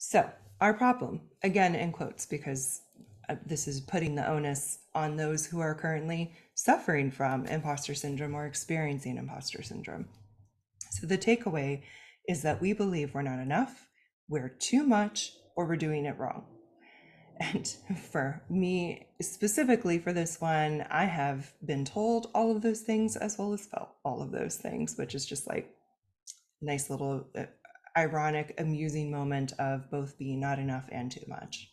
So, our problem, again in quotes, because this is putting the onus on those who are currently suffering from imposter syndrome or experiencing imposter syndrome. So, the takeaway is that we believe we're not enough, we're too much, or we're doing it wrong. And for me, specifically for this one, I have been told all of those things as well as felt all of those things, which is just like a nice little ironic, amusing moment of both being not enough and too much.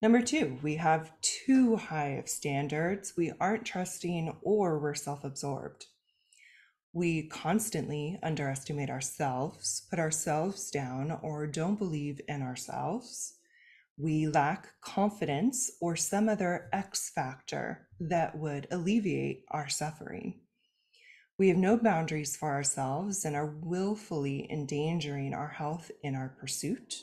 Number two, we have too high of standards. We aren't trusting or we're self absorbed. We constantly underestimate ourselves, put ourselves down, or don't believe in ourselves. We lack confidence or some other X factor that would alleviate our suffering. We have no boundaries for ourselves and are willfully endangering our health in our pursuit.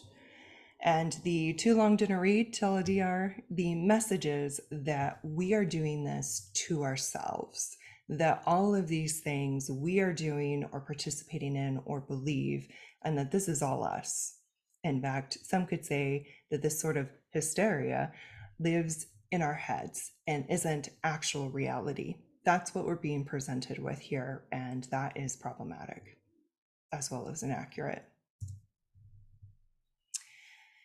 And the too long didn't read TLDR, the message is that we are doing this to ourselves, that all of these things we are doing or participating in or believe, and that this is all us. In fact, some could say that this sort of hysteria lives in our heads and isn't actual reality. That's what we're being presented with here, and that is problematic as well as inaccurate.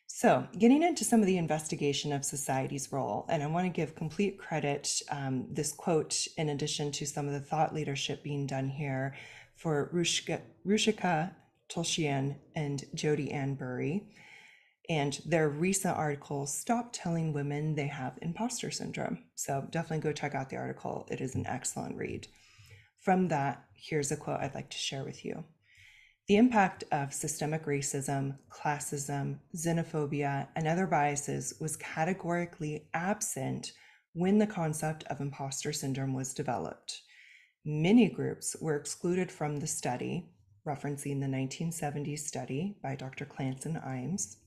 So, getting into some of the investigation of society's role, and I want to give complete credit, this quote, in addition to some of the thought leadership being done here, for Rushika Tolshian and Jodi Ann Burry, and their recent article, Stop Telling Women They Have Imposter Syndrome. So, definitely go check out the article. It is an excellent read. From that, here's a quote I'd like to share with you. The impact of systemic racism, classism, xenophobia, and other biases was categorically absent when the concept of imposter syndrome was developed. Many groups were excluded from the study, referencing the 1970s study by Dr. Clancy Imes,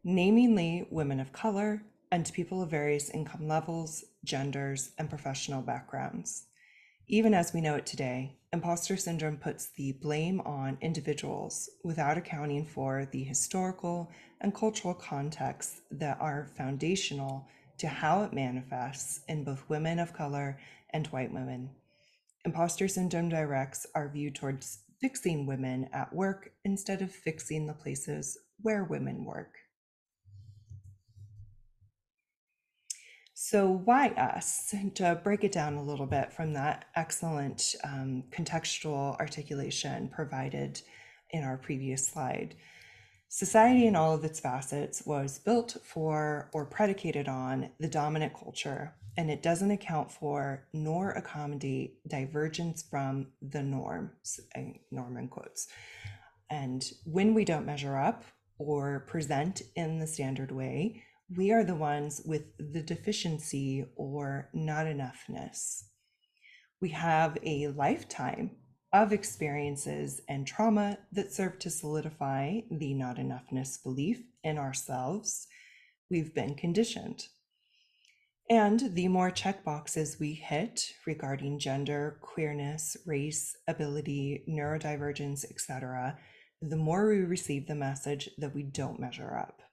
namely women of color and people of various income levels, genders, and professional backgrounds. Even as we know it today, imposter syndrome puts the blame on individuals without accounting for the historical and cultural contexts that are foundational to how it manifests in both women of color and white women. Imposter syndrome directs our view towards fixing women at work instead of fixing the places where women work. So why us? To break it down a little bit from that excellent contextual articulation provided in our previous slide. Society in all of its facets was built for or predicated on the dominant culture, and it doesn't account for nor accommodate divergence from the norm, norm in quotes. And when we don't measure up or present in the standard way, we are the ones with the deficiency or not enoughness. We have a lifetime of experiences and trauma that serve to solidify the not enoughness belief in ourselves. We've been conditioned. And the more check boxes we hit regarding gender, queerness, race, ability, neurodivergence, etc., the more we receive the message that we don't measure up.